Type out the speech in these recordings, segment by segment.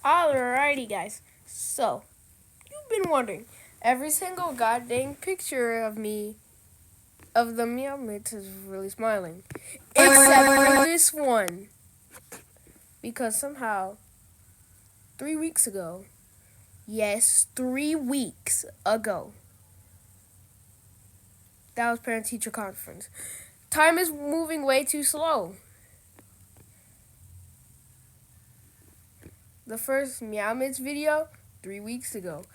Alrighty, guys. So, you've been wondering, every single goddamn picture of me, of the Meow Mix, is really smiling. Except for this one. Because somehow, 3 weeks ago, yes, 3 weeks ago, that was parent-teacher conference. Time is moving way too slow. The first Meow Mix video, 3 weeks ago.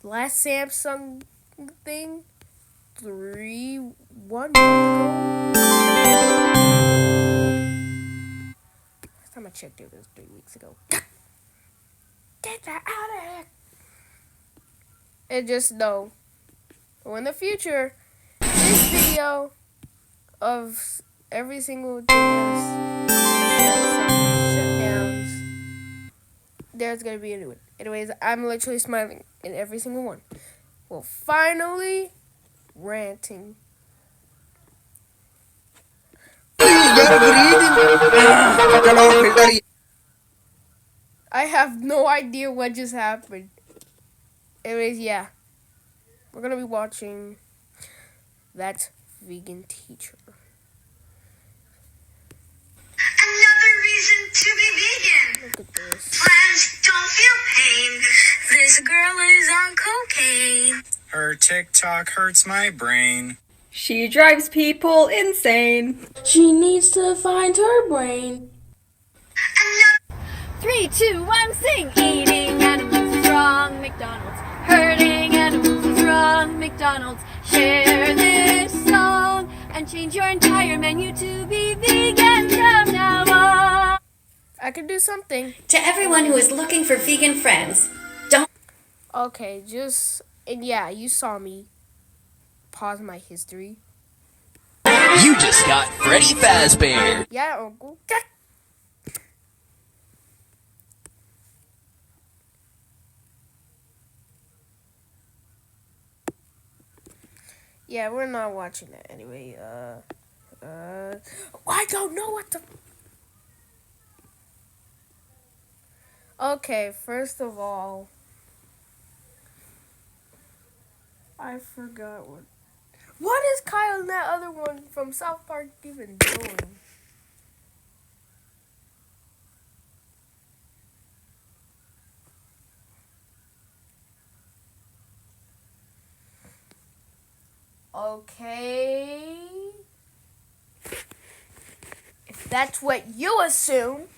The last Samsung thing, 1 month ago. Last time I checked it was 3 weeks ago. Get that out of here! And just know, in the future, this video of every single day shutdowns, there's gonna be a new one. Anyways, I'm literally smiling in every single one. Well, finally, ranting. I have no idea what just happened. Anyways, yeah. We're gonna be watching That Vegan Teacher. Another reason to be vegan. Look at this. Plants don't feel pain. This girl is on cocaine. Her TikTok hurts my brain. She drives people insane. She needs to find her brain. 3, 2, 1, sing! Eating animals is wrong, McDonald's. Hurting animals is wrong, McDonald's. Share this song and change your entire menu to be vegan from now on. I could do something. To everyone who is looking for vegan friends, don't... Okay, and yeah, you saw me pause my history. You just got Freddy Fazbear. Yeah, Uncle. Yeah, we're not watching that anyway. I don't know what the... Okay, first of all, I forgot what is Kyle and that other one from South Park even doing? Okay. If that's what you assume.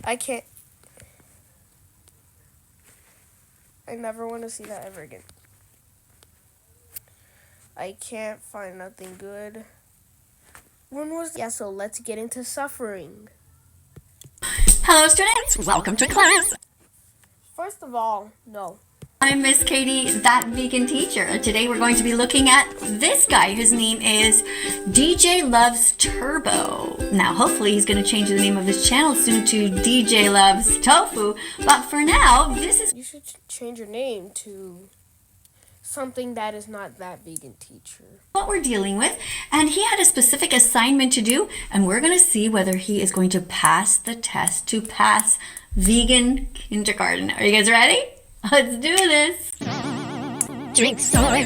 I can't. I never want to see that ever again. I can't find nothing good. When was... Yeah, so let's get into suffering. Hello, students. Welcome to class. First of all, no. I'm Miss Katie, that vegan teacher. Today we're going to be looking at this guy. His name is DJ Loves Turbo. Now, hopefully he's going to change the name of his channel soon to DJ Loves Tofu. But for now, this is... You should change your name to something that is not That Vegan Teacher. What we're dealing with, and he had a specific assignment to do, and we're going to see whether he is going to pass the test to pass vegan kindergarten. Are you guys ready? Let's do this. Drink soy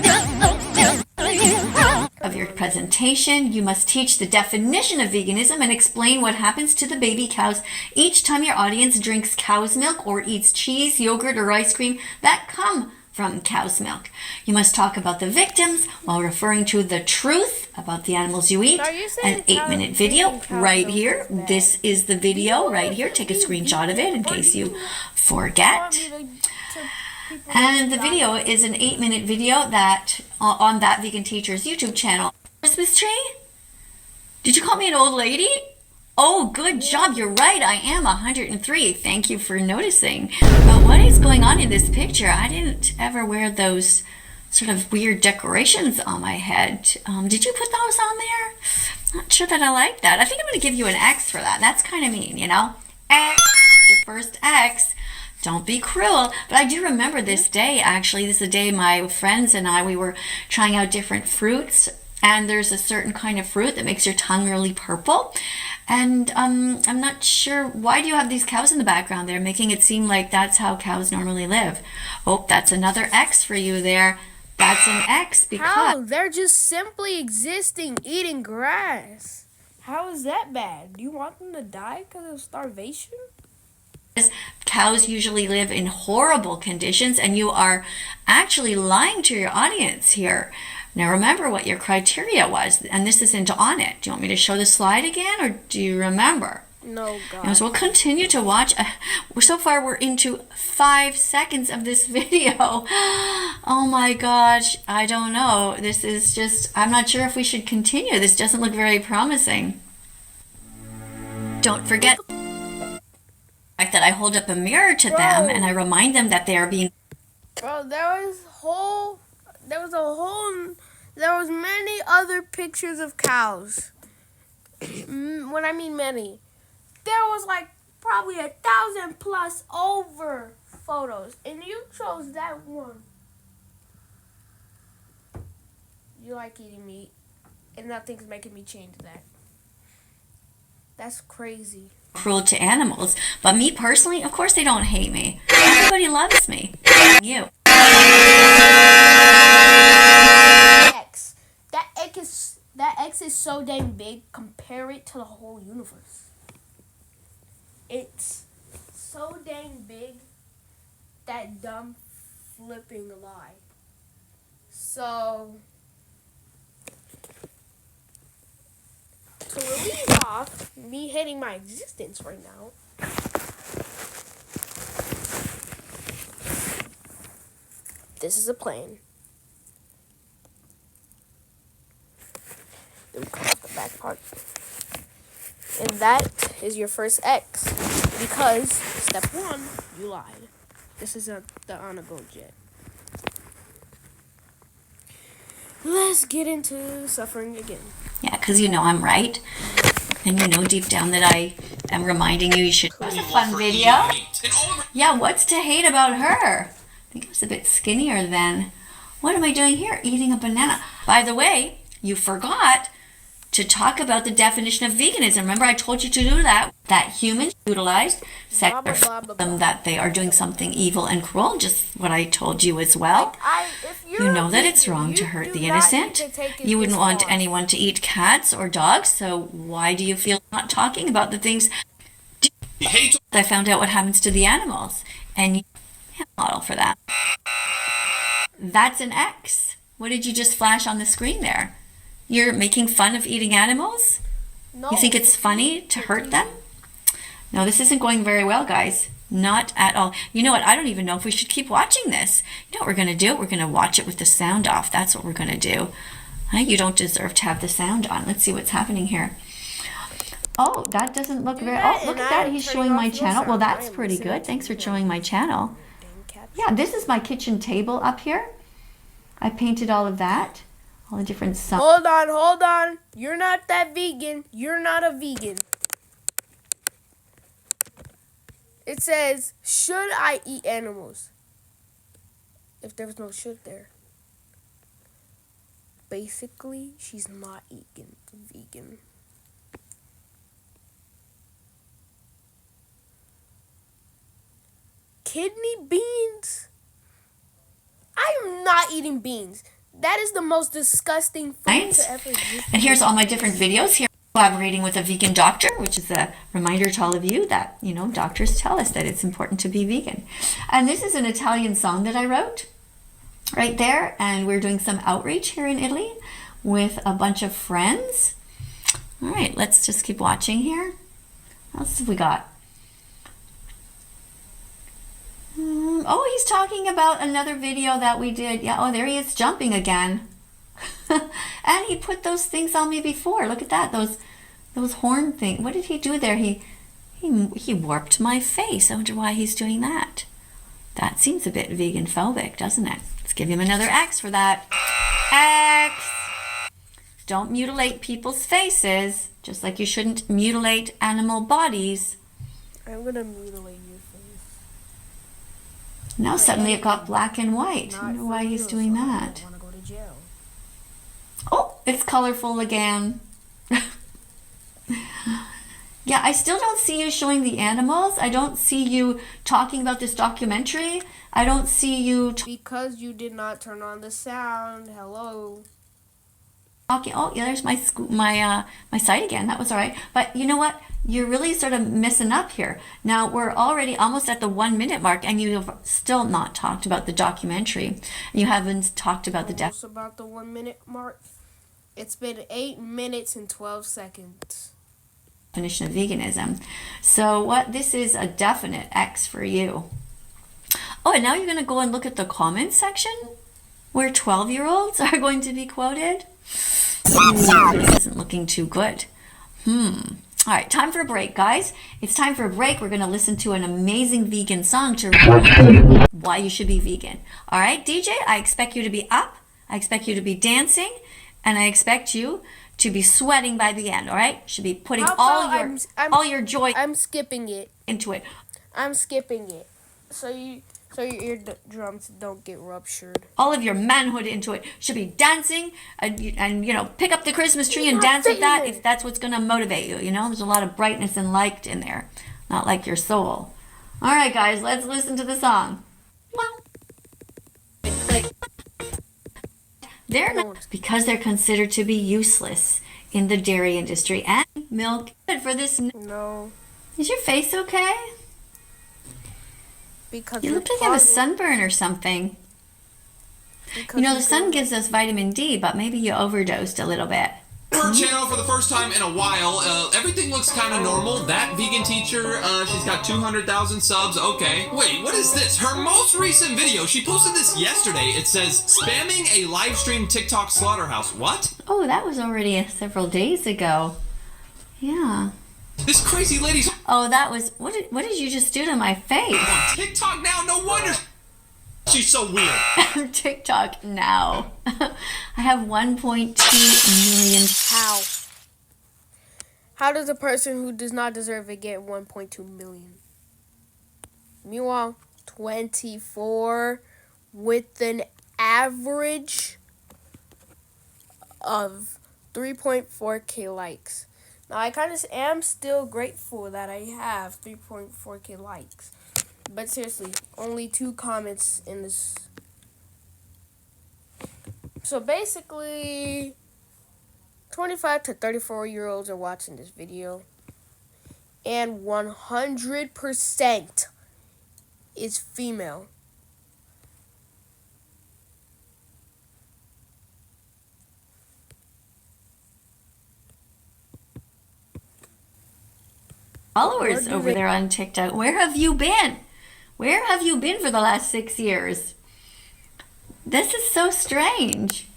Of your presentation, you must teach the definition of veganism and explain what happens to the baby cows each time your audience drinks cow's milk or eats cheese, yogurt, or ice cream that come from cow's milk. You must talk about the victims while referring to the truth about the animals you eat. An 8-minute video right here. This is the video right here. Take a screenshot of it in case you forget. And the video is an 8-minute video that on That Vegan Teacher's YouTube channel. Christmas tree? Did you call me an old lady? Oh, good job. You're right. I am 103. Thank you for noticing. But what is going on in this picture? I didn't ever wear those sort of weird decorations on my head. Did you put those on there? Not sure that I like that. I think I'm going to give you an X for that. That's kind of mean, you know? X. It's your first X. Don't be cruel. But I do remember this day, actually. This is the day my friends and I, we were trying out different fruits and there's a certain kind of fruit that makes your tongue really purple. And I'm not sure, why do you have these cows in the background there, making it seem like that's how cows normally live? Oh, that's another X for you there. That's an X because... How? They're just simply existing, eating grass. How is that bad? Do you want them to die because of starvation? Cows usually live in horrible conditions, and you are actually lying to your audience here. Now remember what your criteria was, and this isn't on it. Do you want me to show the slide again, or do you remember? No, God. And so we'll continue to watch. So far we're into 5 seconds of this video. Oh my gosh, I don't know. This is just, I'm not sure if we should continue. This doesn't look very promising. Don't forget that I hold up a mirror to them and I remind them that they are being... Bro, there was many other pictures of cows. When I mean many, there was like probably 1,000 plus over photos, and you chose that one. You like eating meat, and nothing's making me change that. That's crazy. Cruel to animals, but me personally, of course they don't hate me. Everybody loves me. You. X. That X is so dang big. Compare it to the whole universe. It's so dang big. That dumb flipping lie. So to relieve off me hating my existence right now, this is a plane. Then we cut off the back part. And that is your first X. Because step 1, you lied. This is the on-a-go jet. Let's get into suffering again. Yeah, because you know I'm right. And you know deep down that I am reminding you should... It was a fun video. Yeah, what's to hate about her? I think it was a bit skinnier then. What am I doing here? Eating a banana. By the way, you forgot to talk about the definition of veganism. Remember I told you to do that? That humans utilized sex that they are doing something evil and cruel, just what I told you as well. You know that it's wrong to hurt the innocent. You wouldn't want anyone to eat cats or dogs, so why do you feel not talking about the things? I found out what happens to the animals, and you have a model for that. That's an X. What did you just flash on the screen there? You're making fun of eating animals? No, you think it's funny to hurt them? No, this isn't going very well, guys. Not at all. You know what? I don't even know if we should keep watching this. You know what we're going to do? We're going to watch it with the sound off. That's what we're going to do. You don't deserve to have the sound on. Let's see what's happening here. Oh, that doesn't look very... Oh, look at that. He's showing my channel. Well, that's pretty good. Thanks for showing my channel. Yeah, this is my kitchen table up here. I painted all of that. All the different... Hold on. You're not that vegan. You're not a vegan. It says, should I eat animals? If there was no should there. Basically, she's not vegan. Kidney beans? I am not eating beans. That is the most disgusting food to ever exist. And here's all my different videos here. Collaborating with a vegan doctor, which is a reminder to all of you that, you know, doctors tell us that it's important to be vegan. And this is an Italian song that I wrote right there. And we're doing some outreach here in Italy with a bunch of friends. All right, let's just keep watching here. What else have we got? Oh, he's talking about another video that we did. Yeah, oh, there he is jumping again. And he put those things on me before. Look at that, those horn things. What did he do there? He warped my face. I wonder why he's doing that. That seems a bit vegan phobic, doesn't it? Let's give him another X for that. X. Don't mutilate people's faces, just like you shouldn't mutilate animal bodies. I'm gonna mutilate your face. Now suddenly it got black and white. I wonder why he's doing that. I want to go to jail. Oh, It's colorful again. Yeah, I still don't see you showing the animals. I don't see you talking about this documentary. I don't see you Because you did not turn on the sound. Hello. talking. Oh, yeah, there's my site again. That was all right. But you know what? You're really sort of messing up here. Now we're already almost at the 1 minute mark, and you've still not talked about the documentary. You haven't talked about the Almost about the 1 minute mark. It's been 8 minutes and 12 seconds. definition of veganism. So this is a definite X for you. Oh, and now you're going to go and look at the comments section where 12-year-olds are going to be quoted. This isn't looking too good. All right, time for a break, guys. It's time for a break. We're going to listen to an amazing vegan song to remind you why you should be vegan. All right, DJ, I expect you to be up. I expect you to be dancing. And I expect you to be sweating by the end, all right? Should be putting all your joy I'm skipping it. into it. I'm skipping it. So your eardrums don't get ruptured. All of your manhood into it. Should be dancing and pick up the Christmas tree and dance with that if that's what's going to motivate you, There's a lot of brightness and light in there. Not like your soul. All right, guys, let's listen to the song. They're not, because they're considered to be useless in the dairy industry and milk. Good for this. No. Is your face okay? Because You look like you have a sunburn or something. The sun gives us vitamin D, but maybe you overdosed a little bit. Her channel for the first time in a while. Everything looks kind of normal. That vegan teacher, she's got 200,000 subs. Okay. Wait, what is this? Her most recent video. She posted this yesterday. It says, spamming a live stream TikTok slaughterhouse. What? Oh, that was already several days ago. Yeah. This crazy lady's Oh, that was... What did you just do to my face? on TikTok now. No wonder she's so weird. TikTok now. I have 1.2 million. How? How does a person who does not deserve it get 1.2 million? Meanwhile, 24 with an average of 3.4k likes. Now, I kind of am still grateful that I have 3.4k likes. But seriously, only 2 comments in this. So basically, 25 to 34-year-olds are watching this video. And 100% is female. Followers over there on TikTok. Where have you been? Where have you been for the last 6 years? This is so strange.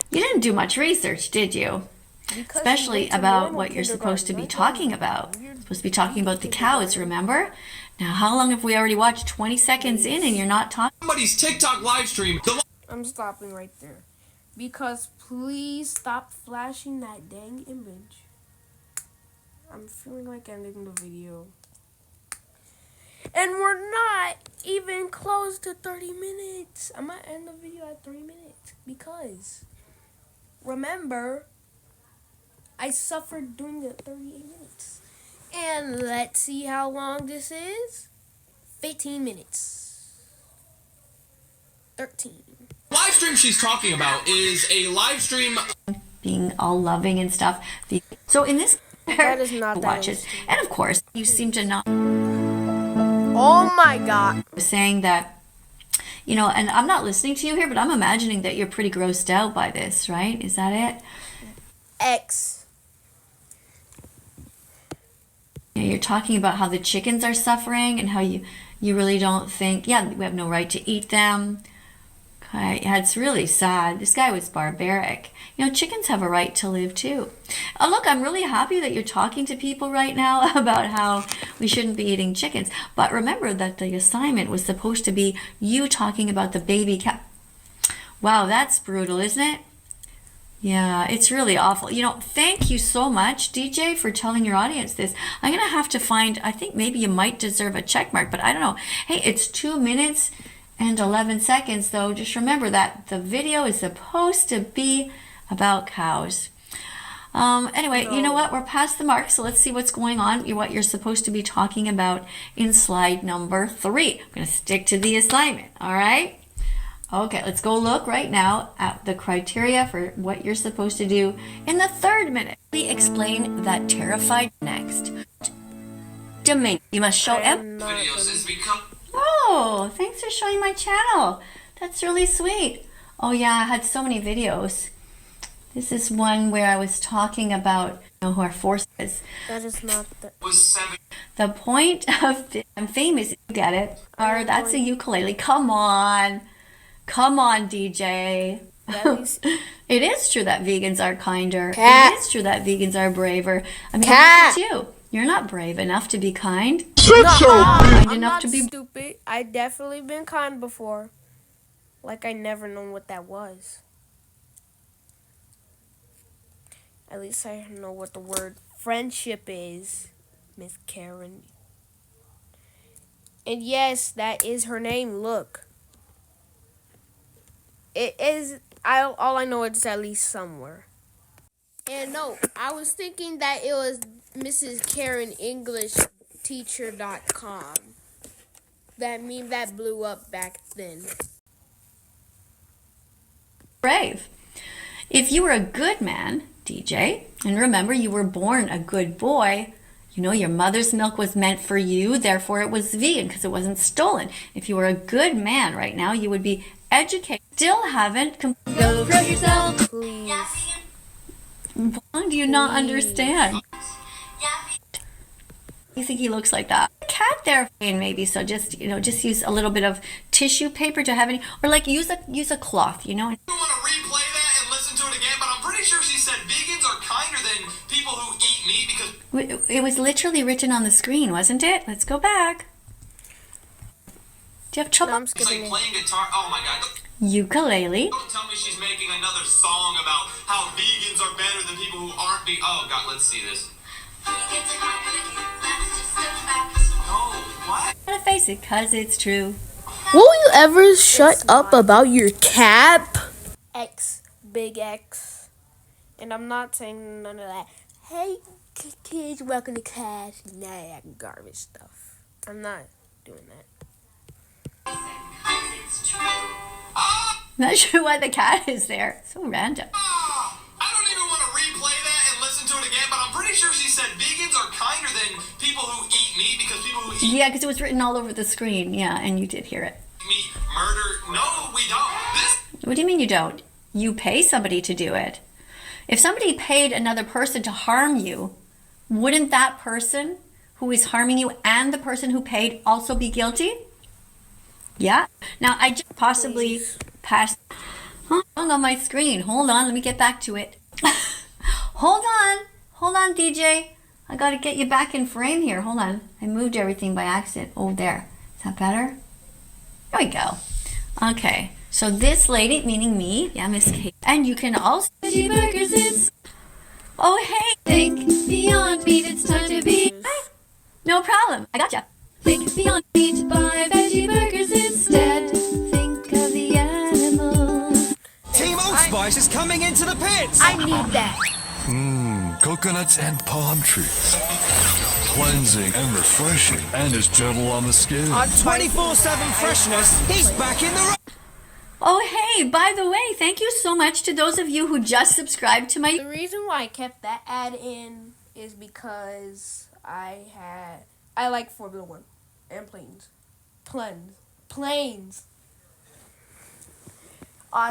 You didn't do much research, did you? Especially about what you're supposed to be talking about. You're supposed to be talking about the cows, remember? Now, how long have we already watched? 20 seconds in and you're not talking? Somebody's TikTok live stream. I'm stopping right there. Because please stop flashing that dang image. I'm feeling like ending the video. And we're not even close to 30 minutes. I might end the video at 3 minutes. Because, remember, I suffered doing the 38 minutes. And let's see how long this is. 15 minutes. 13. Live stream she's talking about is a live stream Being all loving and stuff. So in this... That is not that watches. interesting. And of course, you seem to not... Oh my god. Saying that, and I'm not listening to you here, but I'm imagining that you're pretty grossed out by this, right? Is that it? X. You're talking about how the chickens are suffering and how you really don't think, we have no right to eat them. Okay, yeah, it's really sad. This guy was barbaric. Chickens have a right to live too. Oh, look, I'm really happy that you're talking to people right now about how we shouldn't be eating chickens. But remember that the assignment was supposed to be you talking about the baby cat. Wow, that's brutal, isn't it? Yeah, it's really awful. Thank you so much, DJ, for telling your audience this. I'm going to have to find, I think maybe you might deserve a check mark, but I don't know. Hey, it's 2 minutes and 11 seconds, though. Just remember that the video is supposed to be about cows. Anyway, you know what? We're past the mark, so let's see what's going on. What you're supposed to be talking about in slide number 3. I'm going to stick to the assignment, all right? Okay, let's go look right now at the criteria for what you're supposed to do in the 3rd minute. Explain that terrified next. Domain. You must show Videos has become. Oh, thanks for showing my channel. That's really sweet. Oh yeah, I had so many videos. This is one where I was talking about who our force is. That is not the... Was 7. The point of I'm famous. You get it? Or that's a ukulele. Come on. Come on, DJ. It is true that vegans are kinder. Cat. It is true that vegans are braver. I mean, Cat. look at you. You're not brave enough to be kind. I'm not stupid. I definitely been kind before. Like I never known what that was. At least I know what the word friendship is, Miss Karen. And yes, that is her name. Look. It is, all I know is at least somewhere. And no, I was thinking that it was Mrs. Karen English Teacher.com. That meme that blew up back then. Brave. If you were a good man, DJ, and remember you were born a good boy, you know your mother's milk was meant for you, therefore it was vegan because it wasn't stolen. If you were a good man right now, you would be educated. Still haven't Go throw yourself. Please. Why do you not understand? You think he looks like that? Cat there, and maybe so. Just just use a little bit of tissue paper to have any, or like use a cloth. You know. I want to replay that and listen to it again, but I'm pretty sure she said vegans are kinder than people who eat meat because It was literally written on the screen, wasn't it? Let's go back. Do you have trouble? No, I'm it's skipping like it. playing guitar. Oh my god. Ukulele. Don't tell me she's making another song about how vegans are better than people who aren't vegan. Oh god, let's see this. Oh, what? Gotta face it, cause it's true. Will you ever shut up about your cap? X, big X. And I'm not saying none of that. Hey, kids, welcome to class. Nah, garbage stuff. I'm not doing that. Not sure why the cat is there. So random. I don't even want to replay that and listen to it again, but I'm pretty sure she said vegans are kinder than people who eat meat because people who eat Yeah, because it was written all over the screen. Yeah, and you did hear it. meat murder. No, we don't. This What do you mean you don't? You pay somebody to do it. If somebody paid another person to harm you, wouldn't that person who is harming you and the person who paid also be guilty? Yeah. Now, I just possibly passed on my screen. Hold on, let me get back to it. Hold on, DJ. I got to get you back in frame here. Hold on. I moved everything by accident. Oh, there. Is that better? There we go. Okay. So this lady, meaning me, yeah, Miss Kate. And you can also... Veggie burgers, it's Oh, hey. think beyond meat, it's time to be. No problem. I gotcha. Think beyond meat, buy veggie burgers instead. Think of the animals. Team Old Spice is coming into the pits! I need that. Coconuts and palm trees. Cleansing and refreshing, and is gentle on the skin. 24/7 freshness, he's back in the... Oh, hey, by the way, thank you so much to those of you who just subscribed to my... The reason why I kept that ad in is because I like Formula One and planes.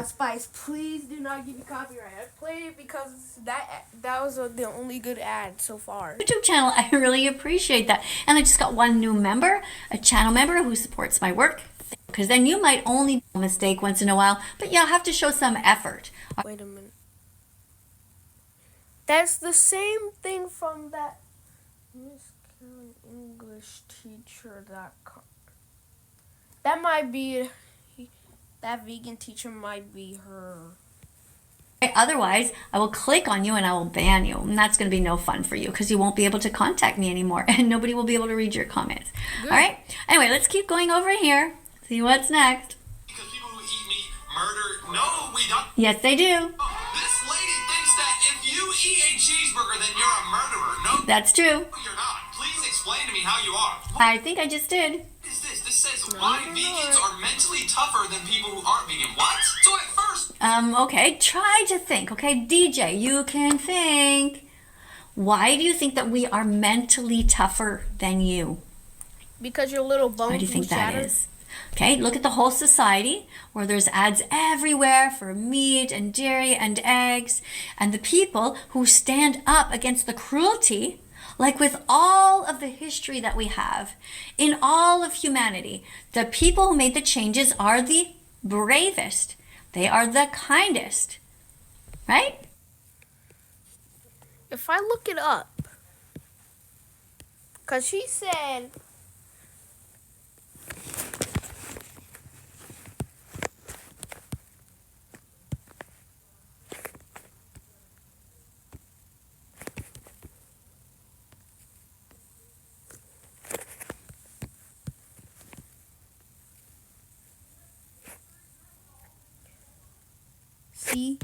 Spice, please do not give me copyright. I played it because that was the only good ad so far. YouTube channel. I really appreciate that. And I just got one new member, a channel member who supports my work. Because then you might only make a mistake once in a while, but you'll have to show some effort. Wait a minute. That's the same thing from that Miss Karen English Teacher.com. That might be, that vegan teacher might be her. Otherwise, I will click on you and I will ban you. And that's going to be no fun for you because you won't be able to contact me anymore and nobody will be able to read your comments. Good. All right? Anyway, let's keep going over here. See what's next. because people who eat meat murder. No, we don't. Yes, they do. This lady cheeseburger, then you're a murderer. No, That's true. you're not. Please explain to me how you are. I think I just did. What is this? This says why vegans are mentally tougher than people who aren't vegan. What? So at first, Okay, try to think. Okay, DJ, you can think. Why do you think that we are mentally tougher than you? Because your little bones Why do you think that shatter. is? Okay, look at the whole society where there's ads everywhere for meat and dairy and eggs. And the people who stand up against the cruelty, like with all of the history that we have in all of humanity, the people who made the changes are the bravest. They are the kindest, right? If I look it up, because she said, see,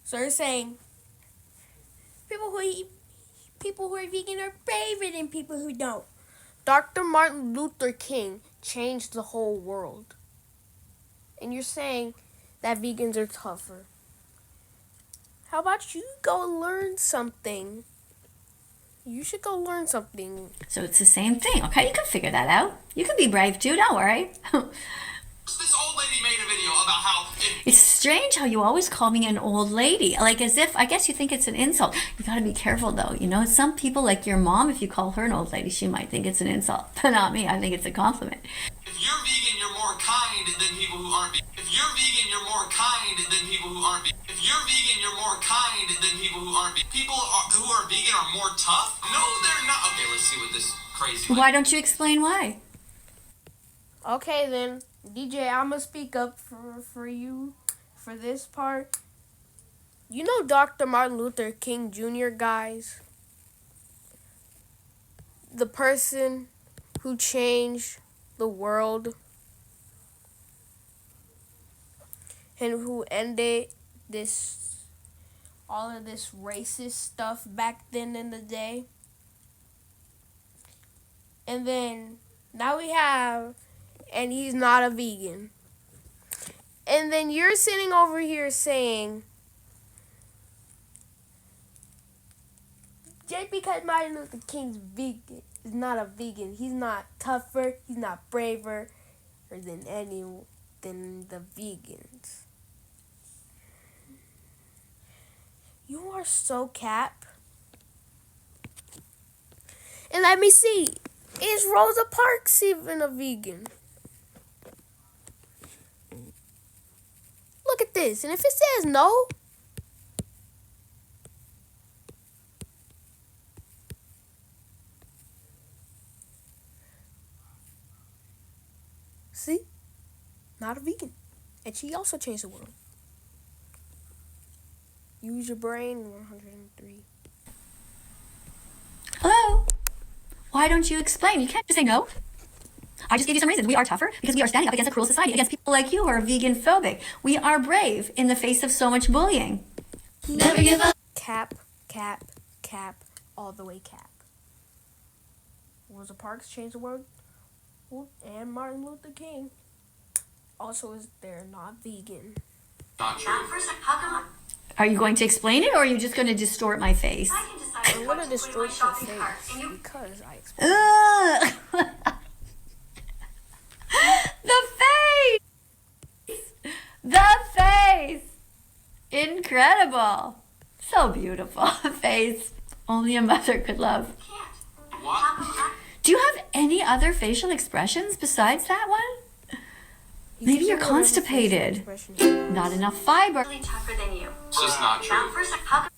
so they're saying people who are vegan are braver than people who don't. Dr. Martin Luther King changed the whole world. And you're saying that vegans are tougher. How about you go learn something? You should go learn something. So it's the same thing, okay? You can figure that out. You can be brave too, don't worry. this old lady made a video about how It's strange how you always call me an old lady. Like as if, I guess you think it's an insult. You gotta be careful though. You know, some people like your mom, if you call her an old lady, she might think it's an insult. But not me, I think it's a compliment. if you're vegan, you're more kind than people who aren't vegan. If you're vegan, you're more kind than people who aren't vegan. If you're vegan, you're more kind than people who aren't vegan. Who are vegan are more tough? No, they're not. Okay, let's see what this crazy Why don't you explain why? Okay then, DJ, I'm gonna speak up for you for this part. You know Dr. Martin Luther King Jr., guys? The person who changed the world and who ended all of this racist stuff back then in the day. And then now we have, and he's not a vegan. And then you're sitting over here saying, just because Martin Luther King's vegan is not a vegan, he's not tougher, he's not braver than the vegans. You are so cap. And let me see, is Rosa Parks even a vegan? Look at this, and if it says no, see, not a vegan, and she also changed the world. Use your brain, 103. Hello? Why don't you explain? You can't just say no. I just gave you some reasons. We are tougher because we are standing up against a cruel society, against people like you who are vegan phobic. We are brave in the face of so much bullying. Never give up. Cap, cap, cap, all the way cap. Rosa Parks changed the world, and Martin Luther King also is they're not vegan. not true. Are you going to explain it or are you just going to distort my face? I'm gonna distort your face because I explained. Ugh. The face! The face! Incredible. So beautiful. Face only a mother could love. What? Do you have any other facial expressions besides that one? Maybe you're constipated. Not enough fiber. tougher than you. It's just not true.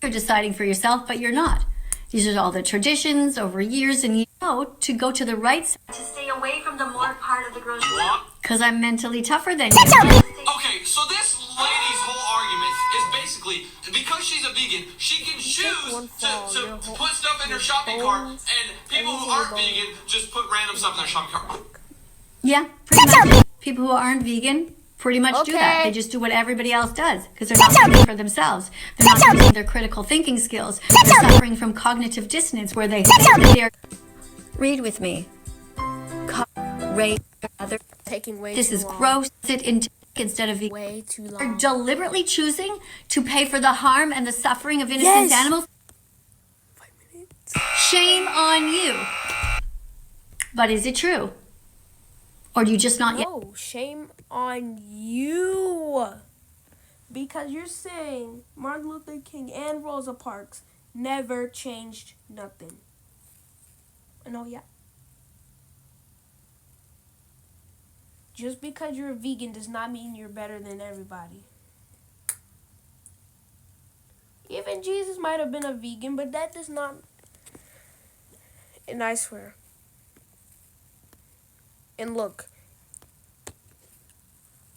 You're deciding for yourself, but you're not. These are all the traditions over years and you know to go to the right side. To stay away from the more part of the grocery. What? Because I'm mentally tougher than you. Okay, so this lady's whole argument is basically because she's a vegan, she can choose to put stuff in her shopping cart, and people who aren't vegan just put random stuff in their shopping cart. Yeah, pretty much. People who aren't vegan pretty much do that. Okay. They just do what everybody else does because they're not thinking for themselves. They're not using their critical thinking skills. They're suffering from cognitive dissonance where they are. Read with me. Other. Taking way This too is long. gross. Sit in instead of vegan. Way too Are long. deliberately choosing to pay for the harm and the suffering of innocent Yes. animals. 5 minutes. Shame on you. But is it true? Or do you just not yet? No, shame on you. Because you're saying Martin Luther King and Rosa Parks never changed nothing. No, yeah. Just because you're a vegan does not mean you're better than everybody. Even Jesus might have been a vegan, but that does not... And I swear. And look.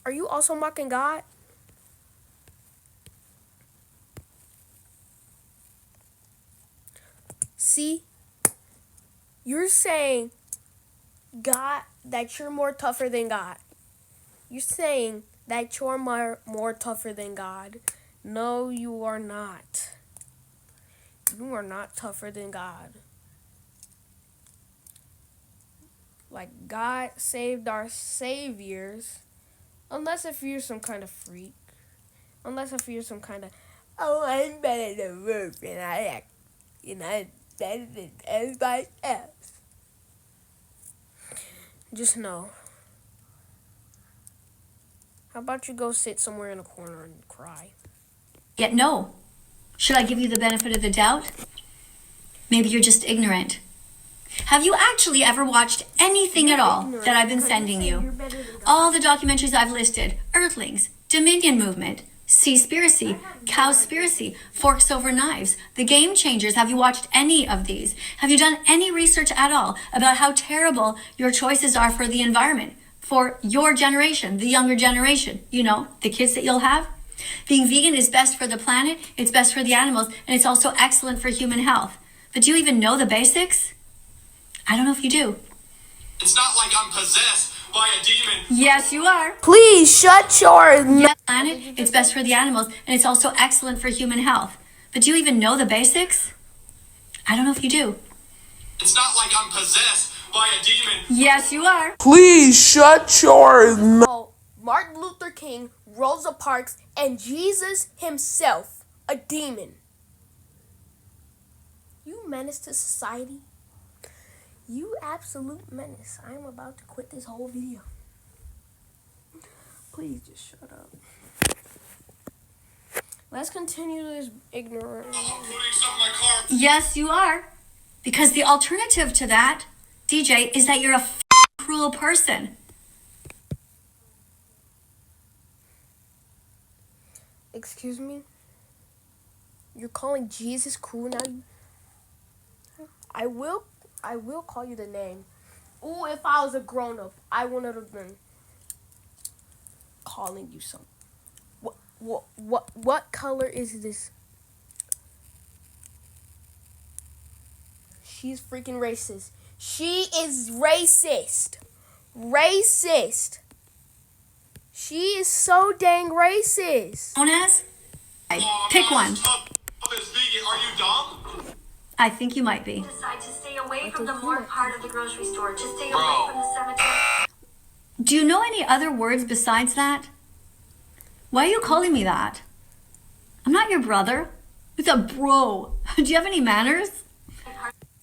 Are you also mocking God? See? You're saying God, that you're more tougher than God. You're saying that you're more tougher than God. No, you are not. You are not tougher than God. Like, God saved our saviors. Unless if you're some kind of freak. Unless if you're some kind of, oh, I'm better than Ruth and I act, better than everybody else. Just know. How about you go sit somewhere in a corner and cry? Yet no. Should I give you the benefit of the doubt? Maybe you're just ignorant. Have you actually ever watched anything at all that I've been sending you? All the documentaries I've listed: Earthlings, Dominion Movement, Seaspiracy, Cowspiracy, Forks Over Knives, The Game Changers. Have you watched any of these? Have you done any research at all about how terrible your choices are for the environment, for your generation, the younger generation, the kids that you'll have? Being vegan is best for the planet, it's best for the animals, and it's also excellent for human health. But do you even know the basics? I don't know if you do. It's not like I'm possessed by a demon. Yes, you are. Please shut your mouth. Planet, it's best for the animals, and it's also excellent for human health. But do you even know the basics? I don't know if you do. It's not like I'm possessed by a demon. Yes, you are. Please shut your mouth. Martin Luther King, Rosa Parks, and Jesus himself, a demon. You menace to society. You absolute menace. I am about to quit this whole video. Please just shut up. Let's continue this ignorance. Yes, you are. Because the alternative to that, DJ, is that you're a cruel person. Excuse me? You're calling Jesus cruel now? I will call you the name. Ooh, if I was a grown-up, I wouldn't have been calling you something. What color is this? She's freaking racist. She is racist. Racist. She is so dang racist. Known as? Pick one. Are you dumb? I think you might be. Decide to stay away from the morgue part of the grocery store. To stay Bro. away from the cemetery. Do you know any other words besides that? Why are you calling me that? I'm not your brother. It's a bro. Do you have any manners?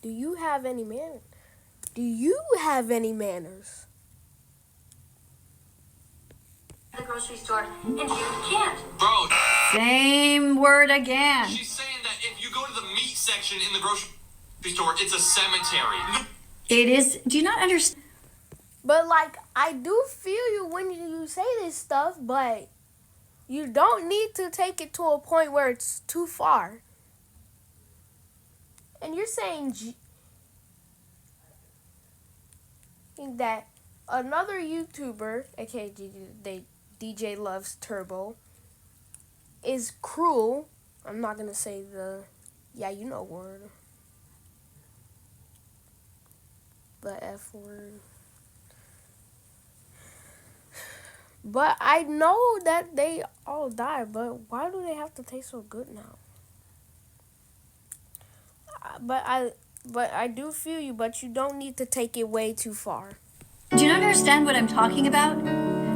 Do you have any manners? Do you have any manners? The grocery store, and here you can't. Bro, Same word again. she's saying that if you go to the meat section in the grocery store, it's a cemetery. It is. Do you not understand? But like, I do feel you when you say this stuff, but you don't need to take it to a point where it's too far. And you're saying that another YouTuber, aka DJ Loves Turbo, is cruel. I'm not gonna say the word. The F word. But I know that they all die, but why do they have to taste so good now? But I do feel you, but you don't need to take it way too far. Do you not understand what I'm talking about?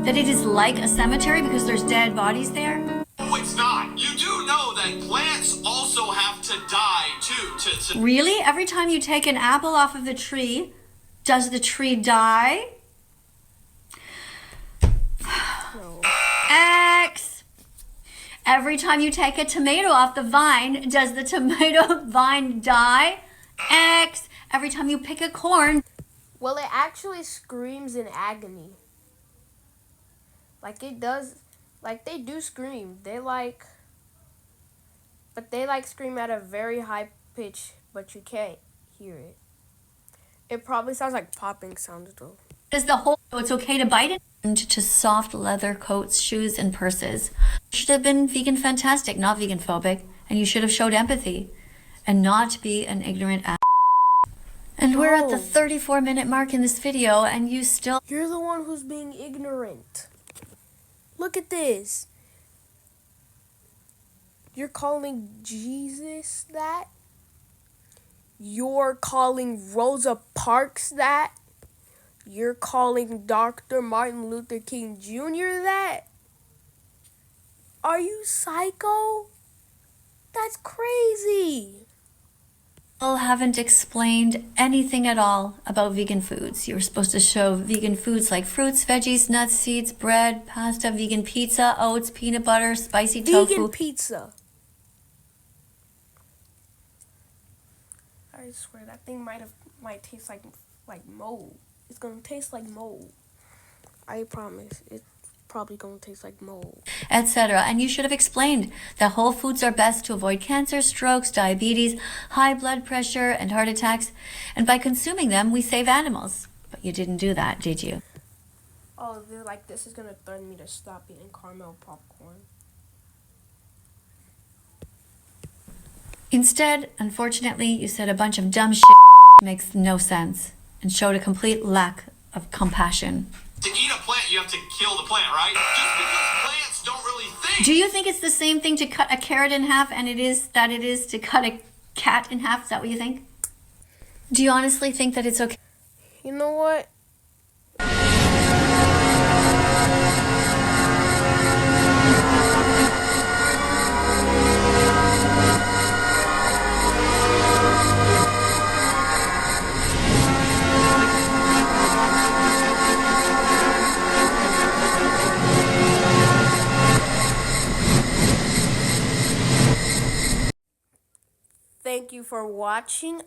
That it is like a cemetery because there's dead bodies there? No, it's not. You do know that plants also have to die too. Really? Every time you take an apple off of the tree, does the tree die? No. X. Every time you take a tomato off the vine, does the tomato vine die? X. Every time you pick a corn. Well, it actually screams in agony. Like it does, like they do scream. But they scream at a very high pitch, but you can't hear it. It probably sounds like popping sounds though. Does the whole, it's okay to bite it? To soft leather coats, shoes, and purses. You should have been vegan fantastic, not vegan phobic, and you should have showed empathy and not be an ignorant ass. And we're at the 34-minute mark in this video, and you still... You're the one who's being ignorant. Look at this. You're calling Jesus that? You're calling Rosa Parks that? You're calling Dr. Martin Luther King Jr. that? Are you psycho? That's crazy. Haven't explained anything at all about vegan foods. You were supposed to show vegan foods like fruits, veggies, nuts, seeds, bread, pasta, vegan pizza, oats, peanut butter, spicy tofu. Vegan pizza. I swear that thing might taste like mold. It's gonna taste like mold. I promise. It's probably gonna taste like mold. Etc. And you should have explained that whole foods are best to avoid cancer, strokes, diabetes, high blood pressure, and heart attacks. And by consuming them, we save animals. But you didn't do that, did you? Oh, they're like, this is gonna threaten me to stop eating caramel popcorn. Instead, unfortunately, you said a bunch of dumb shit makes no sense and showed a complete lack of compassion. To eat a plant, you have to kill the plant, right? Just because plants don't really think. Do you think it's the same thing to cut a carrot in half and it is to cut a cat in half? Is that what you think? Do you honestly think that it's okay? You know what? Thank you for watching.